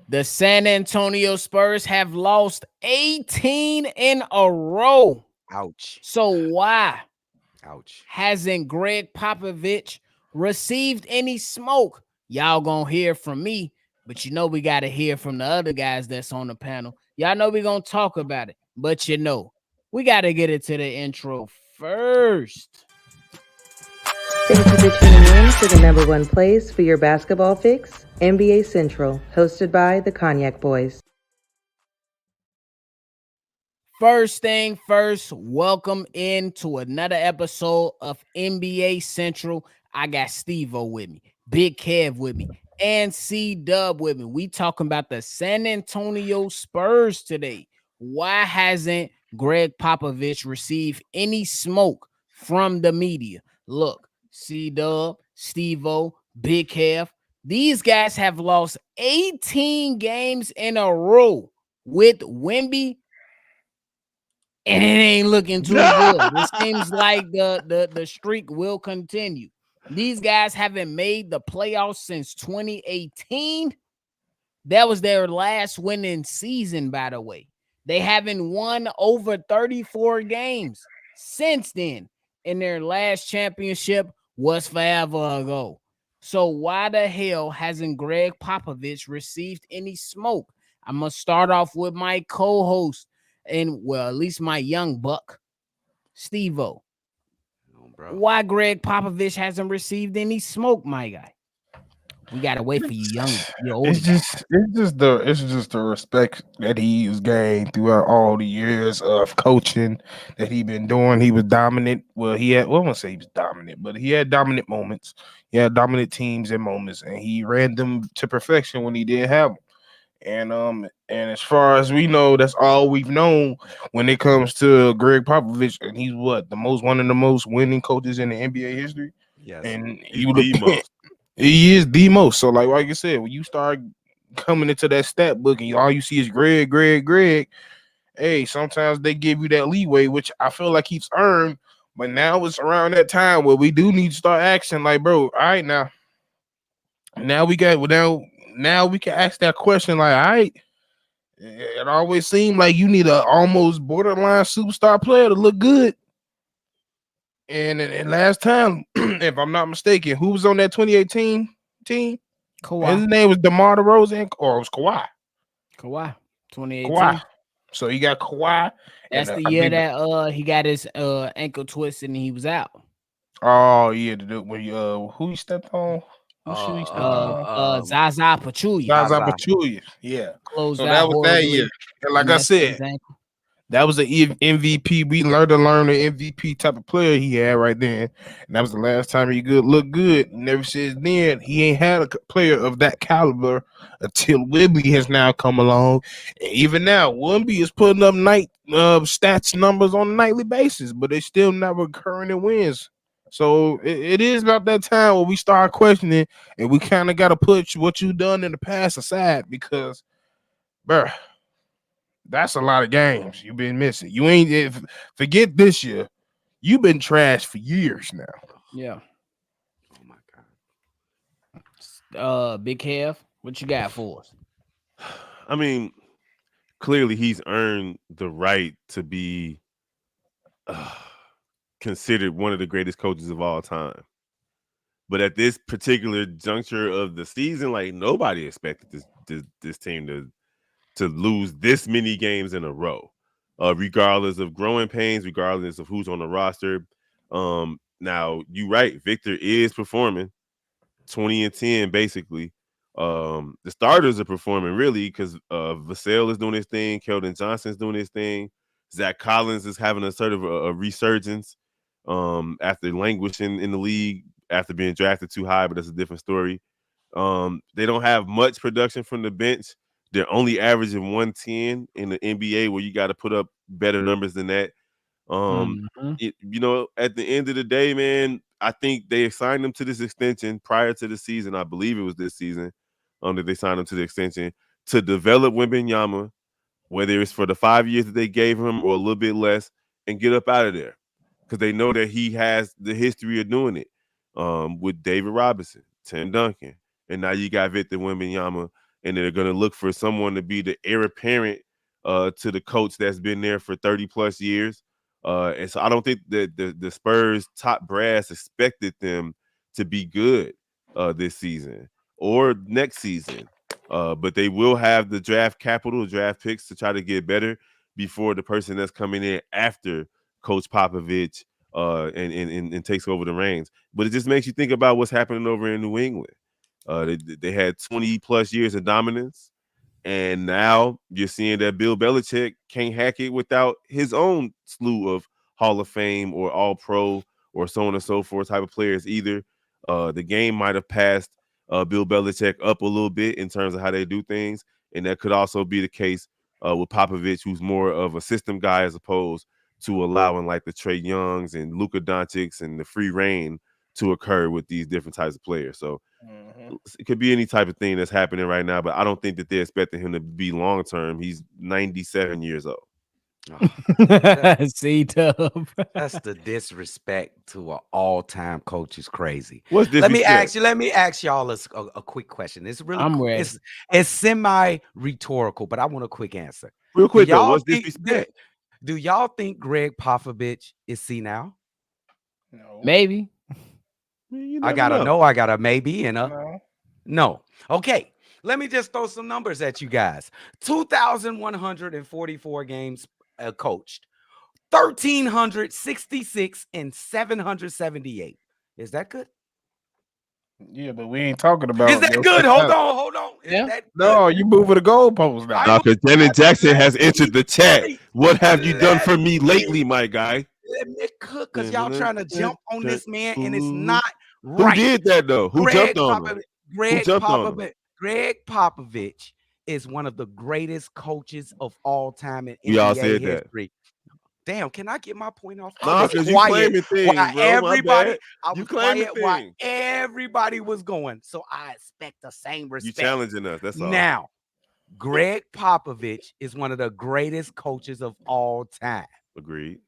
The San Antonio Spurs have lost 18 in a row. Ouch. So why Ouch. hasn't Gregg Popovich received any smoke? Y'all gonna hear from me, but you know we gotta hear from the other guys that's on the panel. Y'all know we gonna talk about it, but you know we gotta get into the intro first. Thank you for tuning in to the number one place for your basketball fix, NBA Central, hosted by the Cognac Boys. First thing first, welcome into another episode of NBA Central. I got Stevo with me, Big Kev with me, and Cdub with me. We talking about the San Antonio Spurs today. Why hasn't Gregg Popovich received any smoke from the media? Look, Cdub, Stevo, Big Kev, these guys have lost 18 games in a row with Wemby, and it ain't looking too good. It seems like the streak will continue. These guys haven't made the playoffs since 2018. That was their last winning season, by the way. They haven't won over 34 games since then, and their last championship was forever ago. So why the hell hasn't Gregg Popovich received any smoke? I'm gonna start off with my co-host, and well, at least my young buck, Stevo. Oh, bro. Why Gregg Popovich hasn't received any smoke, my guy? We gotta wait for you, you older It's guy. just it's just the respect that he's gained throughout all the years of coaching that he been doing. He was dominant. Well, I won't say he was dominant, but he had dominant moments. He had dominant teams and moments, and he ran them to perfection when he didn't have them. And as far as we know, that's all we've known when it comes to Greg Popovich, and he's one of the most winning coaches in the NBA history. Yes. And He's you look the most. he is the most. So, like I said, when you start coming into that stat book and all you see is Greg, Greg, Greg, hey, sometimes they give you that leeway, which I feel like he's earned. But now it's around that time where we do need to start acting like, bro, all right, now we got now we can ask that question like, all right. It always seemed like you need a almost borderline superstar player to look good. And last time, if I'm not mistaken, who was on that 2018 team? His Kawhi. name was DeMar DeRozan, or it was Kawhi. Kawhi, Kawhi. 2018. So you got Kawhi, That's and the I year think, that he got his ankle twisted and he was out. oh yeah, when who he stepped on, who shoe he stepped Uh on? Zaza Pachulia Zaza Zaza. Pachulia. Yeah. closed So out that was that year, horribly and and like I messed up said, his ankle. that was the MVP. We learned to learn the MVP type of player he had right then, and that was the last time he looked good. And ever since then, he ain't had a player of that caliber until Wemby has now come along. And even now, Wemby is putting up night stats numbers on a nightly basis, but it's still not recurring in wins. So it is about that time where we start questioning, and we kind of got to put what you done in the past aside because, bruh, that's a lot of games you've been missing. You ain't forget this year. You've been trash for years now. Yeah. Oh my god. Big Kev, what you got for us? I mean, clearly he's earned the right to be uh, considered one of the greatest coaches of all time. But at this particular juncture of the season, like nobody expected this team to lose this many games in a row, regardless of growing pains, regardless of who's on the roster. Now you right, Victor is performing 20-10 basically. The starters are performing really because Vassell is doing his thing, Keldon Johnson's doing his thing, Zach Collins is having a sort of a resurgence after languishing in the league after being drafted too high, but that's a different story. They don't have much production from the bench. They're only averaging 110 in the NBA, where you got to put up better numbers than that. Mm-hmm. At the end of the day, man, I think they signed him to this extension prior to the season. I believe it was this season that they signed him to the extension to develop Wembanyama, whether it's for the 5 years that they gave him or a little bit less, and get up out of there because they know that he has the history of doing it with David Robinson, Tim Duncan, and now you got Victor Wembanyama. and they're going to look for someone to be the heir apparent to the coach that's been there for 30 plus years. And so I don't think that the Spurs top brass expected them to be good this season or next season. But they will have the draft capital, draft picks to try to get better before the person that's coming in after Coach Popovich and takes over the reins. But it just makes you think about what's happening over in New England. They had 20 plus years of dominance. And now you're seeing that Bill Belichick can't hack it without his own slew of Hall of Fame or All Pro or so on and so forth type of players either. The game might have passed Bill Belichick up a little bit in terms of how they do things. And that could also be the case with Popovich, who's more of a system guy as opposed to allowing like the Trae Youngs and Luka Doncic and the free reign to occur with these different types of players. So it could be any type of thing that's happening right now, but I don't think that they're expecting him to be long term. He's 97 years old. Cdub. That's the disrespect to an all-time coach is crazy. What's this? Let me ask y'all a quick question. It's really it's semi-rhetorical, but I want a quick answer. Real quick though, what's disrespect? Do y'all think Gregg Popovich is senile? No. Maybe. I got a no, I got a maybe, and a no. Okay, let me just throw some numbers at you guys. 2,144 games coached, 1,366 and 778. Is that good? Yeah, but we ain't talking about. Is that good? Hold on. No, you moving the goalpost now. No, because Janet Jackson has entered the chat. What have you done for me lately, my guy? Let me cook, because y'all trying to jump on this man, and it's not right. Who did that though? Who jumped on him? Gregg Popovich is one of the greatest coaches of all time in NBA history. Damn, can I get my point off? No, because you claiming things, bro. Everybody was going. So I expect the same respect. You challenging us. That's all. Now, Gregg Popovich is one of the greatest coaches of all time. Agreed.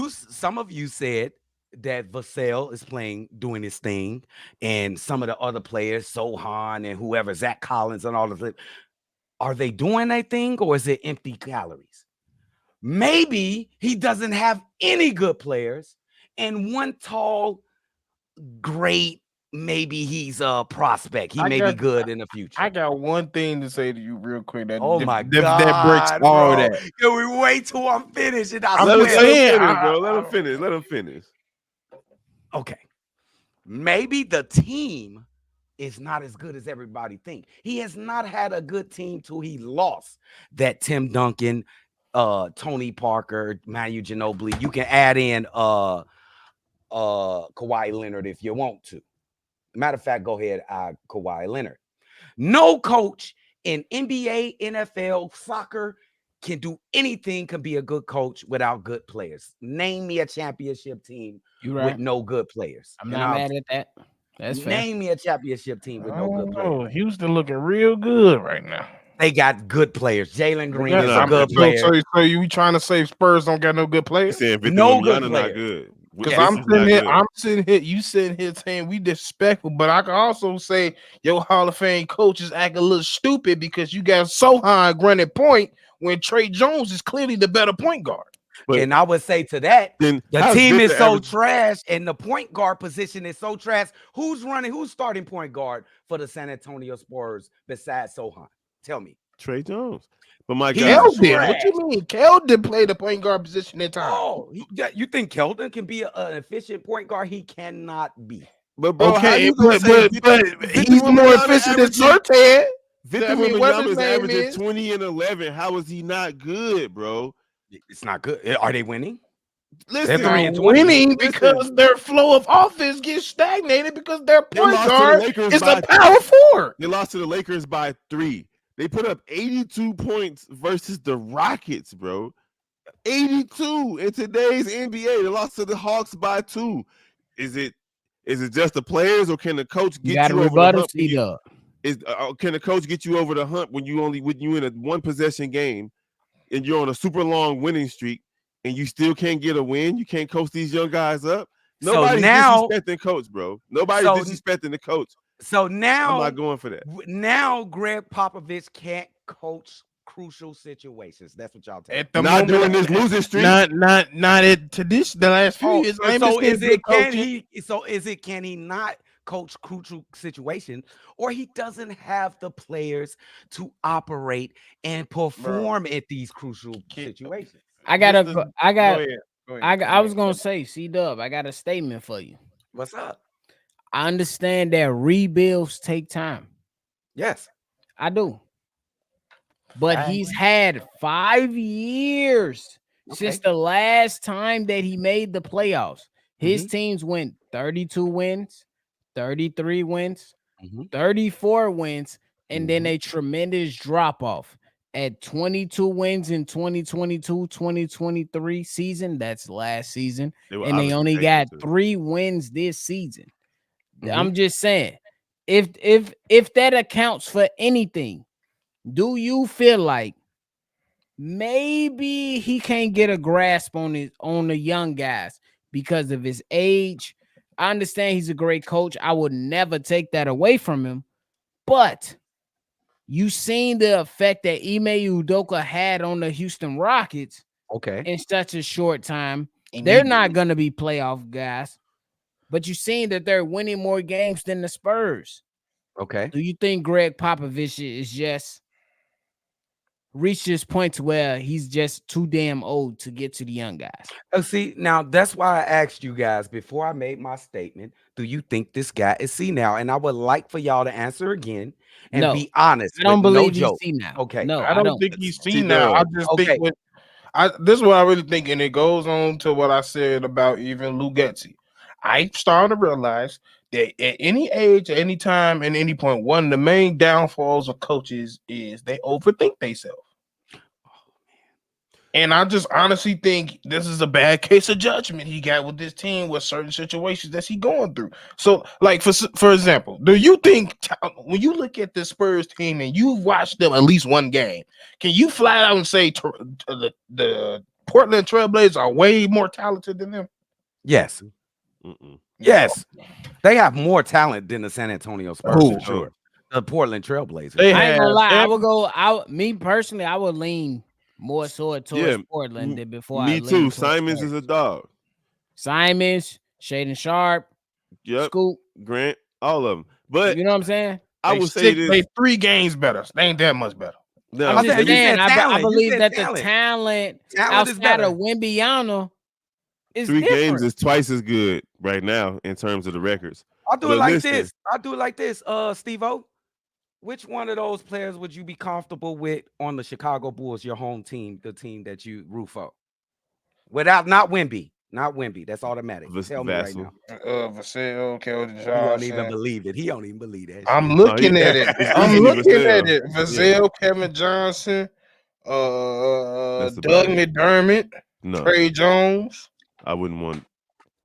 Some of you said that Vassell is doing his thing, and some of the other players, Sohan and whoever, Zach Collins and all of it, are they doing their thing, or is it empty calories? Maybe he doesn't have any good players, and one tall, great, maybe he's a prospect. He may be good in the future. I got one thing to say to you real quick. God, that breaks all bro. that. Can we wait till I'm finished? And Let him finish. Okay. Maybe the team is not as good as everybody think. He has not had a good team till he lost that Tim Duncan, Tony Parker, Manu Ginobili. You can add in Kawhi Leonard if you want to. Matter of fact, go ahead, Kawhi Leonard. No coach in NBA, NFL, soccer can do anything, can be a good coach without good players. Name me a championship team with no good players. I'm not mad at that. That's fair. Name me a championship team with no good players. Houston looking real good right now. They got good players. Jalen Green is a good player. So you trying to say Spurs don't got no good players? No good players. Not good. Because I'm sitting here, you sitting here saying we disrespectful, but I can also say your Hall of Fame coach is acting a little stupid because you got Sohan granted point when Trae Jones is clearly the better point guard. But, and I would say to that, the team is so trash and the point guard position is so trash. Who's starting point guard for the San Antonio Spurs besides Sohan? Tell me. Trae Jones. But my God, what you mean? Keldon played the point guard position at times. Oh, you think Keldon can be an efficient point guard? He cannot be. But bro, okay, but he's more efficient than Surtain. Victor Wembanyama is averaging 20 and 11. How is he not good, bro? It's not good. Are they winning? Listen, they're winning because their flow of offense gets stagnated because their point guard is a power forward. They lost to the Lakers by 3. They put up 82 points versus the Rockets, bro. 82 in today's NBA. They lost to the Hawks by 2. Is it just the players, or can the coach get you over the hump? Can the coach get you over the hump when you in a one possession game and you're on a super long winning streak and you still can't get a win? You can't coach these young guys up. Nobody's disrespecting coach, bro. Nobody's disrespecting the coach. So I'm now, not going for that. now Greg Popovich can't coach crucial situations. That's what y'all telling me. At the Not during moment, this losing streak. not at to this the last few Oh, years. I ain't been so seeing is good it can coaching. he? So is it can he not coach crucial situations, or he doesn't have the players to operate and Bro, perform at these crucial Kid, situations? I got this a, the que- I go got, ahead. Go ahead. I was gonna say, C-Dub, I got a statement for you. What's up? I understand that rebuilds take time. Yes. I do. But he's had 5 years since Okay. the last time that he made the playoffs. His Mhm. teams went 32 wins, 33 wins, Mhm. 34 wins, and then Mhm. a tremendous drop off at 22 wins in 2022-2023 season. That's last season. They were And they obviously only tanking got too. 3 wins this season. Mhm. I'm just saying, if that accounts for anything, do you feel like maybe he can't get a grasp on the young guys because of his age? I understand he's a great coach. I would never take that away from him, but you seen the effect that Ime Udoka had on the Houston Rockets Okay. in such a short time. They're Immediately. not going to be playoff guys, but you seen that they're winning more games than the Spurs. Okay. Do you think Greg Popovich is just reached this point to where he's just too damn old to get to the young guys? Oh, see, now that's why I asked you guys before I made my statement. Do you think this guy is see now? And I would like for y'all to answer again and No, be honest I with don't no believe he's joke. seen now. Okay. No, I I don't don't. think he's See, seen now. I Dub. just think Okay. what this is what I really think, and it goes on to what I said about even Lou Getsy. I started to realize that at any age, at any time, at any point, one of the main downfalls of coaches is they overthink themselves. And I just honestly think this is a bad case of judgment he got with this team with certain situations that he going through. So, like for example, do you think when you look at the Spurs team and you watch them at least one game, can you flat out and say the Portland Trailblazers are way more talented than them? Yes. Mm-mm. Yes. They have more talent than the San Antonio Spurs Who? for sure. The Portland Trailblazers. They I ain't gonna have lie. I every, would go. Me personally, I would lean more so towards Yeah, Portland than before I me lean too. towards Simons is Spurs. a dog. Simons, Shaden Sharp, Yep. Scoop. Grant, all of them. But You know what I'm saying? I they will say six, they this. 3 games better. They ain't that much better. I'm Now, I just said let you me. saying. said I talent. You believe said that the talent. talent Talent is outside better. of Wembyano is 3 games different. is twice as good right now in terms of the records. I'll do it But like listen, this. I'll do it like this. Stevo, which one of those players would you be comfortable with on the Chicago Bulls, your home team, the team that you root for? Without not Wemby. Not Wemby. That's automatic. Tell me right Vassell. now. Vassell, Keldon He don't even Johnson. believe it. He don't even believe that I'm shit. No, looking at it. it's I'm easily looking at Vassell. it. Yeah, Vassell, Kevin Johnson, that's Doug about it. McDermott, No, Trey Jones. I wouldn't want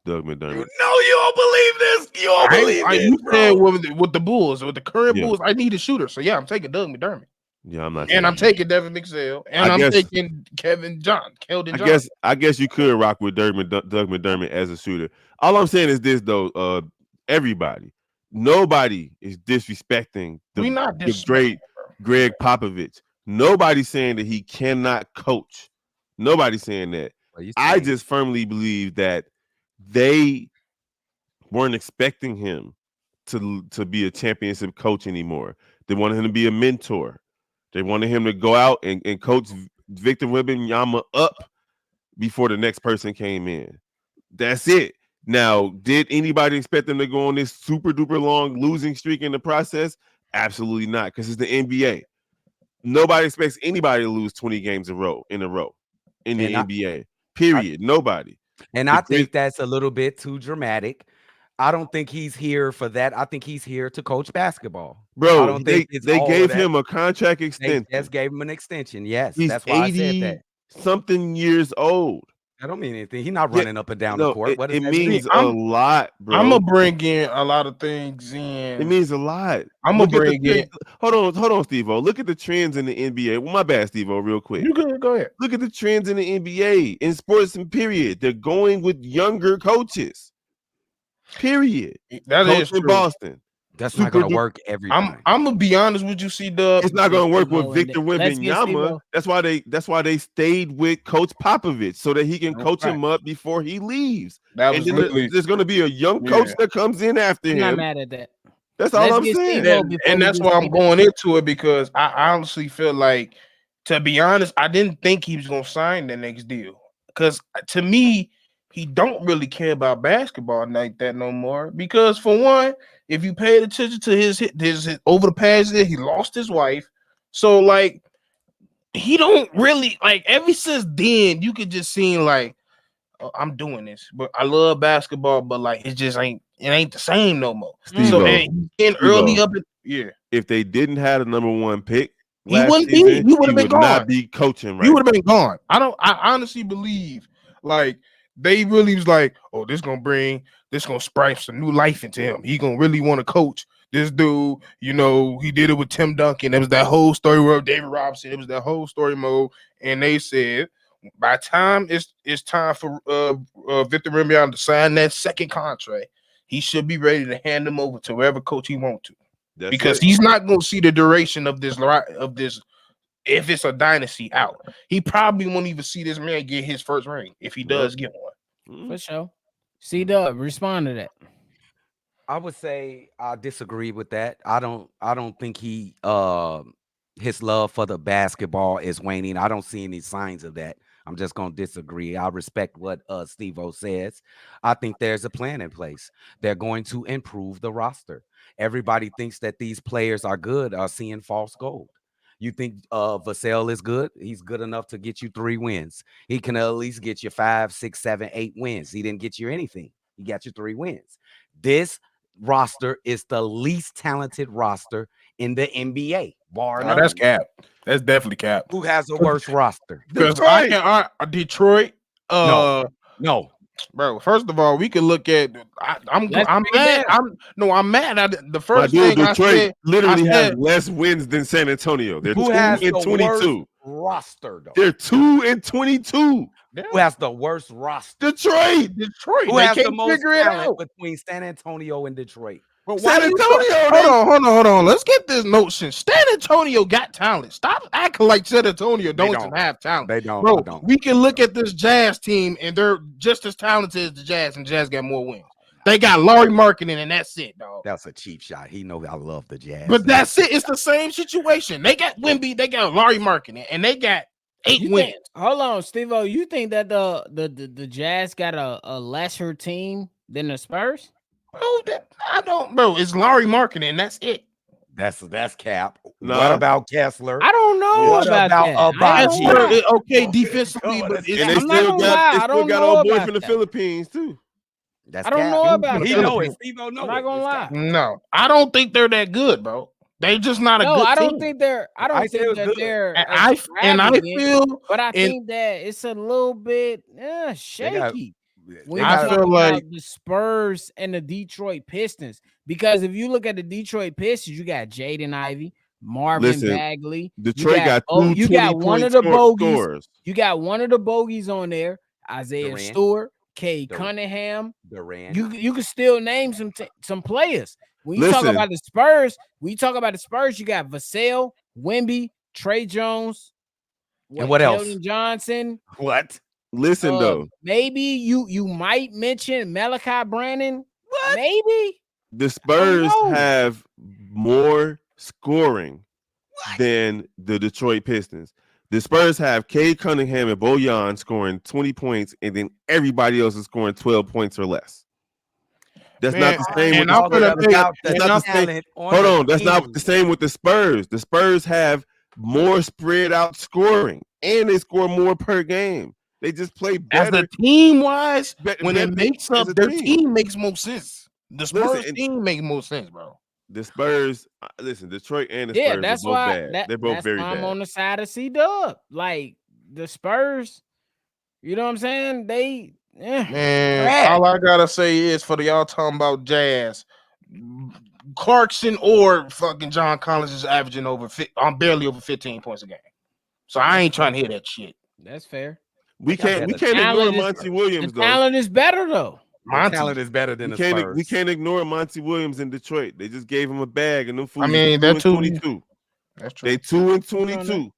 Doug You McDermott. know you don't believe this. You don't believe this, You said bro. with the Bulls, with the current Yeah, Bulls, I need a shooter. So yeah, I'm taking Doug McDermott, yeah, I'm not and taking I'm him. taking Devin McSell, I and I'm guess, taking Keldon I Johnson. guess you could rock with Doug McDermott as a shooter. All I'm saying is this though, everybody, nobody is disrespecting We not the disrespecting, great Greg Popovich. Nobody's saying that he cannot coach. Nobody's saying that. What you I saying? just firmly believe that they weren't expecting him to be a championship coach anymore. They wanted him to be a mentor. They wanted him to go out and coach Victor Wembanyama up before the next person came in. That's it. Now, did anybody expect them to go on this super duper long losing streak in the process? Absolutely not, because it's the NBA. Nobody expects anybody to lose 20 games in a row in the And I, NBA. I Period. Nobody. and The I great think that's a little bit too dramatic. I don't think he's here for that. I think he's here to coach basketball. I bro, don't think it's they all of gave that. him a contract They extension. just gave him an extension. Yes, He's that's why I said that. 80 something years old. That don't mean anything. He's not Yeah, running up and down the no, court. What does it that mean? means a lot, I'm bro. gonna bring in a lot of things It in. means a lot. I'm gonna Look at the bring in. hold on, Steve-O. Look at the trends in the NBA. Well, my bad, Steve-O, real quick. You good? Go ahead. Look at the trends in the NBA in sports and period. They're going with younger coaches. Period. That Coach is in true. Boston. That's not Super gonna work every time. I'm gonna be honest with you, Cdub. It's not going to work Stevo with in Victor there. Let's get Wembanyama. Stevo. That's why they stayed with Coach Popovich so that he can coach Right. him up before he leaves. That And was then literally there's going to be a young coach yeah. that comes in after I'm not him. mad at that. That's all Let's I'm get saying. Stevo before And we that's get why I'm Stevo. going into it because I honestly feel like, to be honest, I didn't think he was gonna sign the next deal. Because to me, he don't really care about basketball like that no more. Because for one, if you paid attention to his over the past year, he lost his wife. So like he don't really like ever since then, you could just see like, oh, I'm doing this, but I love basketball, but like it ain't the same no more. So Steve-O, and he's getting early Steve-O, up yeah. if they didn't have the number one pick He last wouldn't be. season, He would he have been would gone. not be coaching He right would have been gone. I honestly believe like they really was like, oh, this gonna sprinkle some new life into him. He gonna really want to coach this dude. You know, he did it with Tim Duncan. It was that whole story with David Robinson. It was that whole story mode. And they said by the time it's time for Victor Wembanyama to sign that second contract, he should be ready to hand him over to wherever coach he wants to. That's Because it. he's not going to see the duration of this if it's a dynasty out. He probably won't even see this man get his first ring if he does get one. For sure. Cdub, respond to that. I would say I disagree with that. I don't think he his love for the basketball is waning. I don't see any signs of that. I'm just gonna disagree. I respect what Stevo says. I think there's a plan in place. They're going to improve the roster. Everybody thinks that these players are good, are seeing false gold. You think Vassell is good? He's good enough to get you 3 wins. He can at least get you 5, 6, 7, 8 wins. He didn't get you anything. He got you 3 wins. This roster is the least talented roster in the NBA, bar none. That's cap. That's definitely cap. Who has the worst roster? Because Detroit. No. Bro. First of all, we can look at. I'm mad. I'm mad. The first thing Detroit I said, literally has less wins than San Antonio. They're Who 2 has and the 22 worst roster though? They're 2 and 22. Who has the worst roster? Detroit. Who they has can't the most figure it talent out. between San Antonio and Detroit? But San Antonio. Hold on. Let's get this notion. San Antonio got talent. Stop acting like San Antonio don't even have talent. They don't. Bro, They don't. we can look at this Jazz team, and they're just as talented as the Jazz, and Jazz got more wins. They got Laurie Marketing, and that's it, dog. That's a cheap shot. He knows I love the Jazz. But that's it. It's the same situation. They got Wemby, they got Laurie Marketing, and they got 8 wins. Hold on, Stevo. You think that the Jazz got a lesser team than the Spurs? Bro, it's Laurie Marketing, that's it. That's cap. No. What about Kessler? I don't know What about about that. Abaji? Okay, defensively, but And they I'm not still gonna lie, I got don't they know still got old boy about from the that. Philippines too. That's I don't cap. know about He that. know it. Steve don't know I'm not it. gonna It's lie. cap. No, I don't think they're that good, bro. They just not a No, good I team. don't think they're. I don't I said it think was that good. they're. And I extravagant, feel, but I and think that it's a little bit shaky. When you I talk feel about like the Spurs and the Detroit Pistons, because if you look at the Detroit Pistons, you got Jaden Ivey, Marvin Listen, Bagley. Detroit got two you got one 20-point of the bogeys. scorers. You got one of the bogeys on there. Isaiah Durant. Stewart, Cade Durant. Cunningham. Durant. You can still name some players. When you talk Listen. about the Spurs, you got Vassell, Wemby, Trey Jones, And what else? Keldon Johnson. What? Listen though, Maybe you might mention Malachi Brannon. What? Maybe the Spurs know. have more scoring than the Detroit Pistons. The Spurs have Cade Cunningham and Bojan scoring 20 points, and then everybody else is scoring 12 points or less. That's not the same with Hold on, that's not the same with the Spurs. The Spurs have more spread out scoring, and they score more per game. They just play better. As a team wise, when better it makes up, their team makes more sense. The Spurs team makes more sense, bro. The Spurs, listen, Detroit and the Spurs that's are both why bad. They're both very bad. I'm on the side of Cdub. Like the Spurs, you know what I'm saying? They man, all I gotta say is for y'all talking about Jazz, Clarkson or fucking John Collins is averaging barely over 15 points a game. So I ain't trying to hear that shit. That's fair. We can't ignore Monty Williams though. Talent is better though. Their Monty. talent is better than We the Spurs. we can't ignore Monty Williams in Detroit. They just gave him a bag, and them fools. I mean, are that 2 too. and 22. That's true. They 2 and Hold on 22.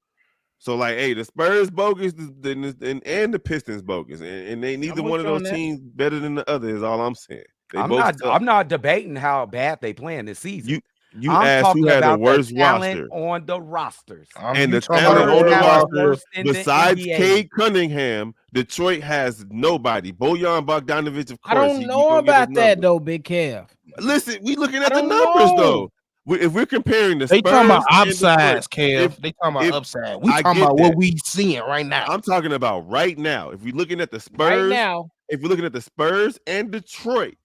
So like, hey, the Spurs bogus, and the Pistons bogus, and they neither with one of you on those that. teams better than the other. Is all I'm saying. They I'm both not. suck. I'm not debating how bad they playing this season. You I'm asked talking who had the about the worst talent roster, on the rosters. and You the talking about talent the on the Spurs have the roster worst in the besides NBA. Cade Cunningham, Detroit has nobody. Bojan Bogdanovic, of I course. don't He know gonna get his about that numbers. though, Big Kev. Listen, we looking I at the don't numbers know. though. If we're comparing the They Spurs talking about and Detroit, upsides, Kev. They talking about if- upside. We I talking get about what that. we seeing right now. I'm talking about right now. If we're looking at the Spurs, Right now, if we're looking at the Spurs and Detroit,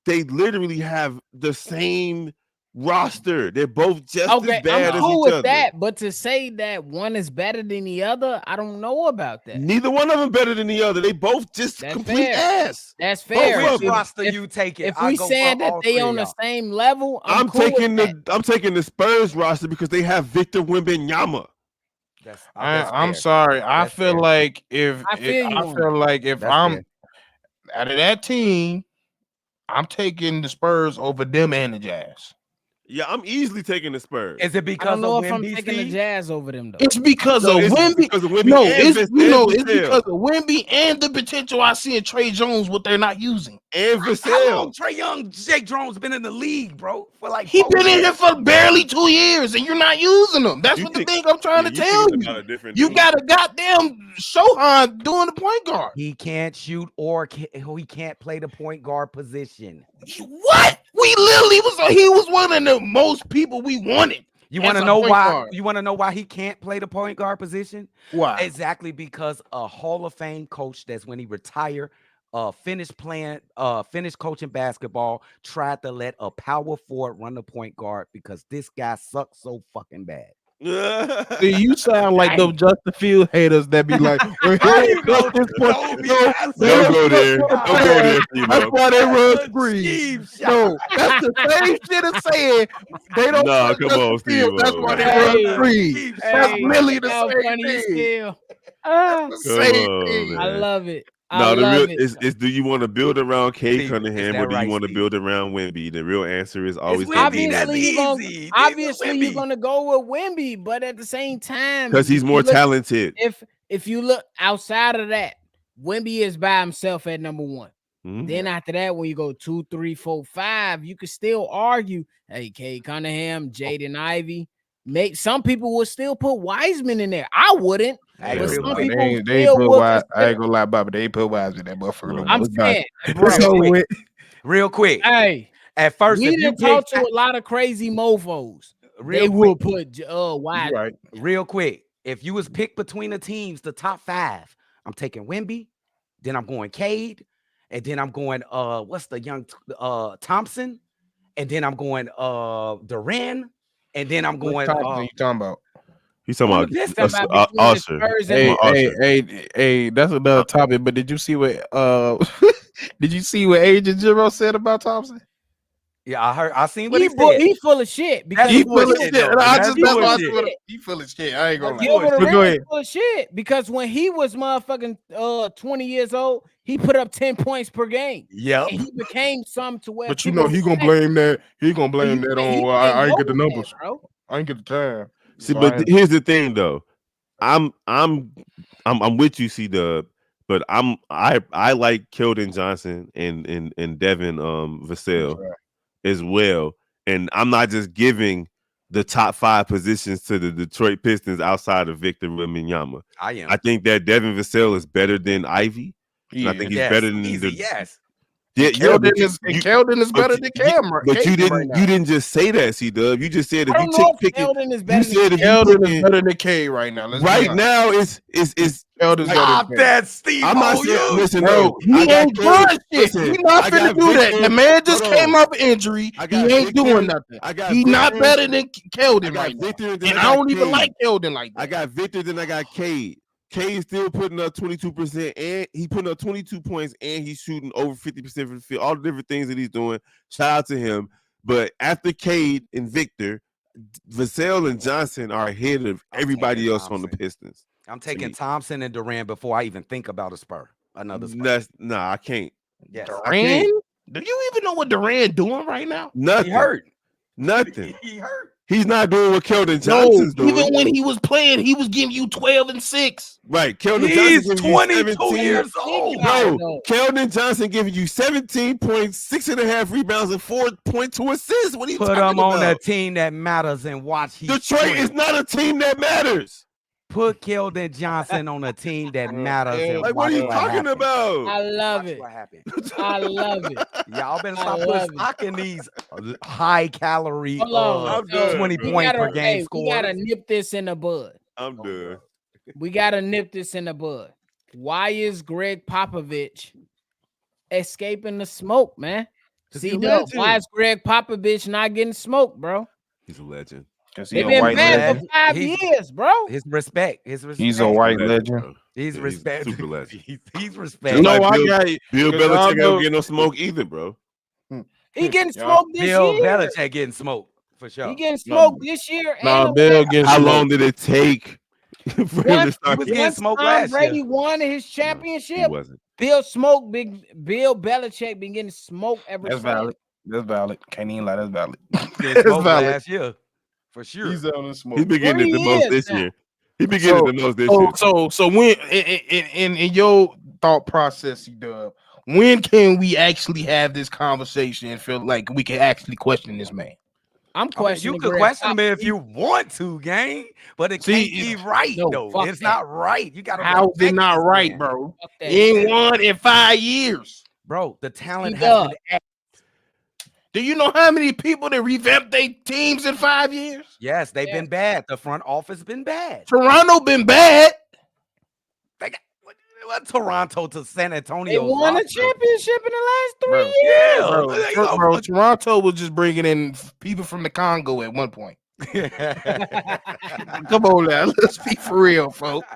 they literally have the same roster. They're both just okay, as bad I'm as cool each with other. that. But to say that one is better than the other, I don't know about that. Neither one of them better than the other. They both just That's complete fair. ass. That's Both fair. of Which them. roster you taking? If I we go saying for that all they three of on the y'all. same level, I'm cool taking with that. I'm taking the Spurs roster because they have Victor Wembanyama. That's I'm fair. sorry. I That's feel fair. like if I feel you I on feel like if That's I'm fair. out of that team, I'm taking the Spurs over them and the Jazz. Yeah, I'm easily taking the Spurs. Is it I because don't know of if I'm Wemby, taking the Steve? Jazz over them though. It's because No, of it's Wemby. because of Wemby No, and it's Vis- you and know, it's Vassell. because of Wemby and the potential I see in Trey Jones, what they're not using. And How Vassell. long Trey Young, Jake Jones been in the league, bro? For like He 4 been in here years? for barely 2 years, and you're not using them. That's You what the think- thing I'm trying to you tell thinking you. about a different You dude. got a goddamn Shohan doing the point guard. He can't shoot or he can't play the point guard position. What? We literally he was one of the most people we wanted. You as want to a know point why? guard. You want to know why he can't play the point guard position? Why? Exactly because a Hall of Fame coach that's when he retired, finished coaching basketball, tried to let a power forward run the point guard because this guy sucks so fucking bad. See, you sound like those Justin Field haters that be like, well, How he you coach gonna this point. be No, asking they Don't go don't there. coach Don't the go pass. there, That's Stevo. why they run That's a screen. cheap shot. No, that's the same shit as saying they don't Nah, coach come Justin on, Field. That's Steve-O. why they Hey, run screen. cheap That's shot. literally the how same funny is thing. still. Ah, That's the Come same on, thing. I man. love it. I No, the real love it. is do you want to build around Cade Steve, Cunningham is or that do you right, want to Steve? build around Wemby? The real answer is always It's going to be Wemby. That's Obviously, you're gonna easy. you're gonna go with Wemby, but at the same time, because he's if more you look- talented. If you look outside of that, Wemby is by himself at number one. Mhm. Then after that, when you go 2, 3, 4, 5, you could still argue, hey, Cade Cunningham, Jaden Ivey. Some people would still put Wiseman in there. I wouldn't. Hey, But real some quick. people They still put would Wise. I consider. ain't gonna lie, Bobby. They put Wise in that motherfucker. No I'm more. It's done. saying, bro, It's over with. Real quick. hey, At first, we if you didn't talk pick to a lot of crazy mofos. real They quick, will put Wiseman. Right. real quick, if you was picked between the teams, the top 5, I'm taking Wemby, then I'm going Cade, and then I'm going what's the young Thompson, and then I'm going Duran, and then I'm What going Thompson you talking about? He's talking on about the Pistons. Talking about between the Usher. Spurs and Hey, Come on, hey, Usher. hey, that's another topic. But did you see what did you see what Agent Jiro said about Thompson? Yeah, I seen what he said. he full of shit because That's He when full of bullshit, shit. though. No, I That's just that's why I bullshit. said he full of shit. I ain't gonna That's lie. bullshit. Gilbert But go Arenas ahead. full of shit because when he was motherfucking 20 years old, he put up 10 points per game. Yep. And he became something to where But you people know he gonna respect. blame that. He gonna blame that He on. Well, ain't I ain't get the know that, numbers. bro. I ain't get the time. See, So but here's the thing, though. I'm with you, C-Dub, but I like Keldon Johnson and Devin Vassell as well, and I'm not just giving the top 5 positions to the Detroit Pistons outside of Victor Wembanyama. I am. I think that Devin Vassell is better than Ivy, and I think he's Yes, better than easy. the Yes. yeah. Keldon is but better you- than Cam. But you Cam right didn't now. you didn't just say that, C-Dub. You just said if I you don't know take if picking. Keldon is You better said if you Keldon is picking better than K right now. Let's right be honest. now is Keldon's better Stop than K. that, Steve. I'm not saying. Listen, Bro, no, he I got ain't Cade. doing shit. Listen, We not I finna got do that. Victor. The man just Hold on. came off injury. I He got ain't Victor. doing nothing. I got He not Victor. better than I Keldon got right now. Victor, and then And I I got don't even Cade. like Keldon like that. I got Victor, then I got Cade. Cade still putting up 22%, and he putting up 22 points, and he's shooting over 50% from the field. All the different things that he's doing. Shout out to him. But after Cade and Victor, Vassell and Johnson are ahead of I'm everybody taking else on the Thompson. Pistons. I'm taking See. Thompson and Durant before I even think about a Spur. Another Spur. Nah, I can't. Yes. Durant? Do you even know what Durant doing right now? Nothing. He hurt. Nothing. He hurt. He's not doing what Keldon No, Johnson's doing. even when he was playing, he was giving you 12 and 6. Right. Keldon He's Johnson giving you 22 17. years old. Bro, though. Keldon Johnson giving you 17.6.5 rebounds and 4.2 assists. What are you Put talking him on a about? team that matters and watch he Detroit sprint. is not a team that matters. Put Keldon Johnson on a team that matters and Like, watch what are you what talking happens. about? I love Watch it. what happens. I love it. Y'all better I stop love putting it. stock in these high calorie Hold on. I'm done, 20 bro. point per game We gotta scores. nip this in the bud. I'm done. We gotta nip this in the bud. Why is Gregg Popovich escaping the smoke, man? 'Cause he a Cdub, legend. why is Gregg Popovich not getting smoked, bro? He's a legend. Because They've been bad for 5 He's- years, bro. His respect. His respect. He's a white legend. Bro. He's Yeah, respect. super legend. He's Just respect. No, like I Bill, got it. Bill Because Belichick I know- don't get no smoke either, bro. He getting Y'all- smoked this Bill year. Belichick getting smoked for sure. He getting smoked this year. Nah, and Bill getting How smoked. long did it take for him to Once, start? was getting once smoked Tom last Brady year. won his He championship, wasn't. Bill Belichick been getting smoked ever That's since. valid. That's valid. Can't even lie. That's valid. Getting That's smoked valid. last year for sure. He's on the smoke. He's been getting it the 3 most years this now. year. He's been getting it the most this year. So when in your thought process, Dub, when can we actually have this conversation and feel like we can actually question this man? I'm I mean, questioning. you could Gregg question him if Popovich. you want to, gang, but it See, can't be right no, though. fuck It's that. not right. You gotta How is it respect not this right, man. bro? Fuck that. He ain't won in 5 years. Bro, the talent He has does. been. Do you know how many people that revamped their teams in 5 years? Yes, they've Yeah. been bad. The front office been bad. Toronto been bad. They got what Toronto to San They Antonio. won a championship in the last 3 Bro. years. Yeah, Bro, look, you know, bro, Toronto was just bringing in people from the Congo at one point. Come on now, let's be for real, folks.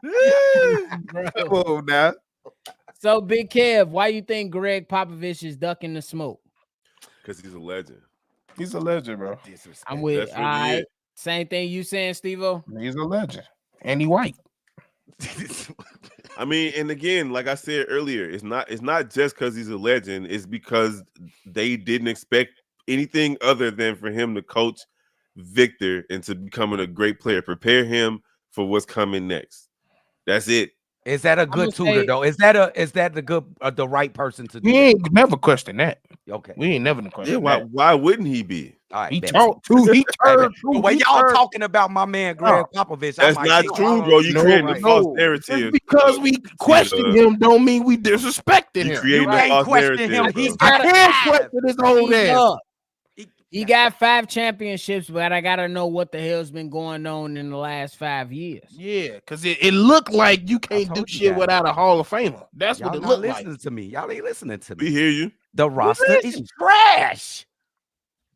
Bro. Come on now. So, Big Kev, why you think Gregg Popovich is ducking the smoke? Because he's a legend. He's a legend, bro. I'm with That's really it. Same thing you saying, Stevo? He's a legend. And he white. I mean, and again, like I said earlier, it's not just because he's a legend. It's because they didn't expect anything other than for him to coach Victor into becoming a great player. Prepare him for what's coming next. That's it. Is that a good tutor though? Is that the right person to do? We ain't never question that. Okay. We ain't never Yeah, question why that. why wouldn't he be? All right. He bet. taught too. He turned. The way y'all talking about my man Gregg Popovich, I That's might not think, true, I don't bro. You know, creating right. a false No. narrative. Just because we question him don't mean we disrespecting You him. creating You a can't false question narrative. him. bro. He's I got can't five. question his own He's ass. up. He got 5 championships, but I gotta know what the hell's been going on in the last 5 years. Yeah, because it looked like you can't do told you shit that. without a Hall of Famer. That's Y'all what it not looked like. listening to me. Y'all ain't listening to We me. hear you. The roster is trash.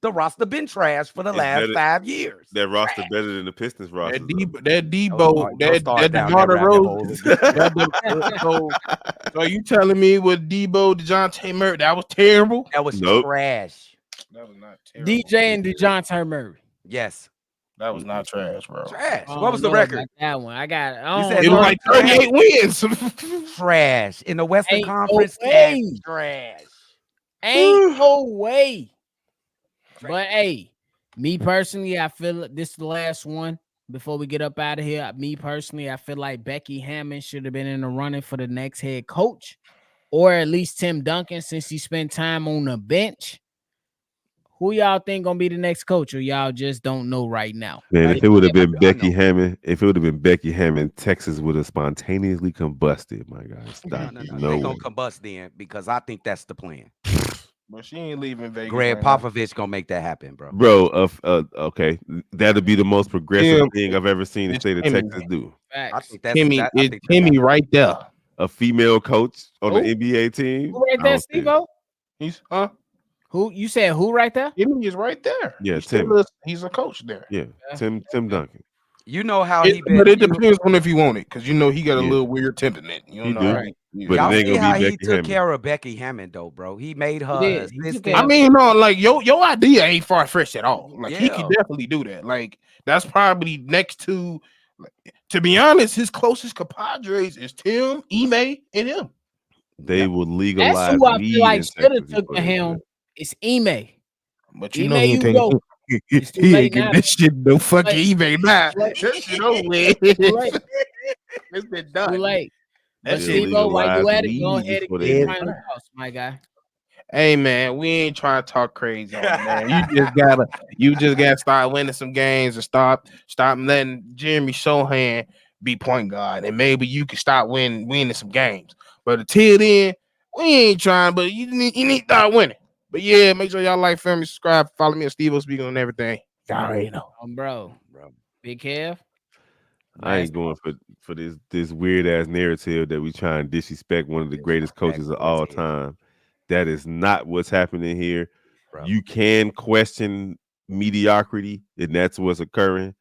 The roster been trash for the It's last better- 5 years. That roster better than the Pistons roster. That though. Debo, Don't that start down DeMar that rabbit hole DeRozan. So you telling me with Debo, DeJounte Murray, that was terrible? That was Nope. trash. That was not terrible. DJ and DeJounte Murray. Yes. That was not trash, bro. Trash. I What was the don't know record? about that one? I got. You said It was like 38 wins. Trash. In the Western Ain't no Conference, way. that's trash. Ain't no way. But hey, me personally, I feel this is the last one before we get up out of here. Me personally, I feel like Becky Hammond should have been in the running for the next head coach, or at least Tim Duncan, since he spent time on the bench. Who y'all think gonna be the next coach, or y'all just don't know right now? Man, if it would have been I Becky know. Hammond, Texas would have spontaneously combusted. My God, stop. No. No They way. gonna combust then because I think that's the plan. But she ain't leaving Vegas. Gregg right now. Popovich gonna make that happen, bro. Bro, okay, that'll be the most progressive Tim, thing I've ever seen the it's state of Timmy. Texas do. I Facts. think that's Timmy, that, I it's think Timmy right there. A female coach on Who? the NBA team. Who right I there, don't see it. Stevo? He's Who you said? Who right there? Timmy is right there. Yeah, He's still Timmy. he's a coach there. Yeah, Yeah. Tim Duncan. You know how he been. But it depends on if you want it, because you know he got a Yeah. little weird temperament. You don't He know. do. How he, But Y'all it ain't see gonna be how he Becky took Hammond. care of Becky Hammond though, bro. He made her did. He took assistant. care I mean, no, like your idea ain't far fetched at all. Like he Yeah. could definitely do that. Like that's probably next to be honest, his closest compadres is Tim, Ime, and him. they will That's legalize who I feel weed like in should have Texas took before the they do helm. It's Ime. But you Ime, know he ain't you taking. go. It's too He late ain't getting now. this shit no fucking Late. eBay now. Too late. That shit over with. Too late. It's been Too done. late. That But They'll shit. Stevo, while legalize you at it, go weed ahead and before get they your Yeah. do final that. thoughts, my guy. Hey man, we ain't trying to talk crazy on it, man. You just gotta start winning some games and stop letting Jeremy Sohan be point guard, and maybe you can start winning some games. But until then, we ain't trying. But you need to start winning. But yeah, make sure y'all like, family, subscribe, follow me on Stevo speaking on everything. Y'all already know. Bro. Bro. Big Kev. I ain't going for this weird ass narrative that we try and disrespect one of the greatest coaches of all time. That is not what's happening here. Bro. You can question mediocrity, and that's what's occurring.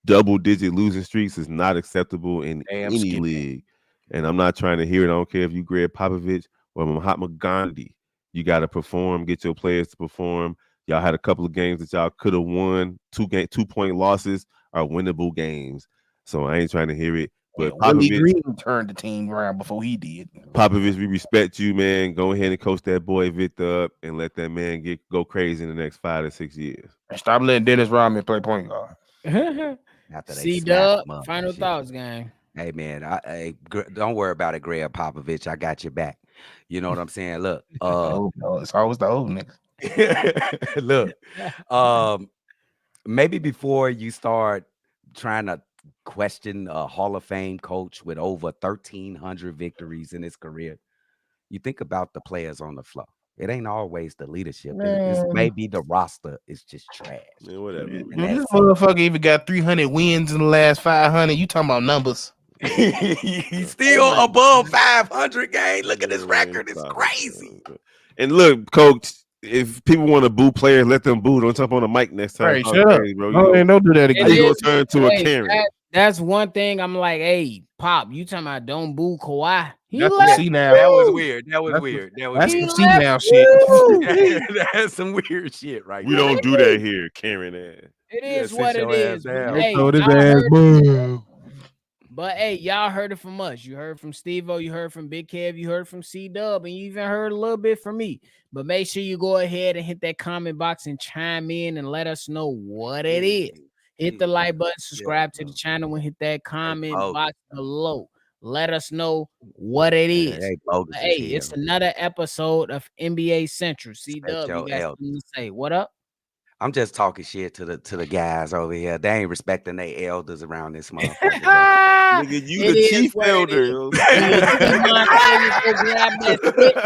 Double-digit losing streaks is not acceptable in any league. And I'm not trying to hear it. I don't care if you Gregg Popovich or Mahatma Gandhi. You got to perform, get your players to perform. Y'all had a couple of games that y'all could have won. 2-point losses are winnable games. So I ain't trying to hear it. But Willie Popovich, Green turned the team around before he did. Popovich, we respect you, man. Go ahead and coach that boy Victor up and let that man go crazy in the next 5 to 6 years. And stop letting Dennis Rodman play point guard. After they Cdub, snap him up final and shit. thoughts, gang. Hey man, don't worry about it, Gregg Popovich. I got your back. You know what I'm saying? Look, It's always the old niggas. look, maybe before you start trying to question a Hall of Fame coach with over 1,300 victories in his career, you think about the players on the floor. It ain't always the leadership. It's maybe the roster is just trash. Man, whatever. And This that's motherfucker even got 300 wins in the last 500. You talking about numbers? He's still above 500 games. Look at his record. It's Stop it, crazy. man. And look, coach, if people want to boo players, let them boo. Don't jump on the mic next time. Hey, shut up. Bro. Don't do that How again. you gonna turn into a Hey, Karen? that's one thing. I'm like, hey, Pop, you talking about don't boo Kawhi? He That's left. some senile. That was weird. That was That's weird. That was That's He some weird. left senile shit. you. That's some weird shit right We there. don't do that here, Karen ass. It You gotta is sit what it your ass is. But down. They hey, told his y'all ass, heard boo. But hey, y'all heard it from us. You heard from Stevo, you heard from Big Kev, you heard from Cdub, and you even heard a little bit from me. But make sure you go ahead and hit that comment box and chime in and let us know what it is. Hit the like button, subscribe to the channel, and hit that comment box below. Let us know what it is. They bogus Hey, as hell. it's another episode of NBA Central. Respect Cdub, your you got elders. something to say? What up? I'm just talking shit to the guys over here. They ain't respecting their elders around this motherfucker. Bro. Nigga, you It the is chief what it elder. is. Yo. When you see Montana, go grab that switch.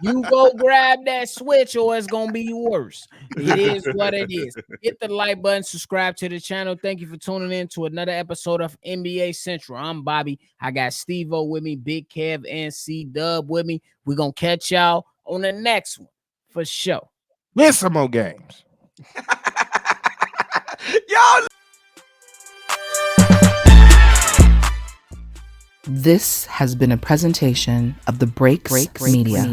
You go grab that switch, or it's gonna be worse. It is what it is. Hit the like button, subscribe to the channel. Thank you for tuning in to another episode of NBA Central. I'm Bobby. I got Stevo with me, Big Kev, and Cdub with me. We're gonna catch y'all on the next one for sure. Win some more games. Y'all. This has been a presentation of the Breaks Media.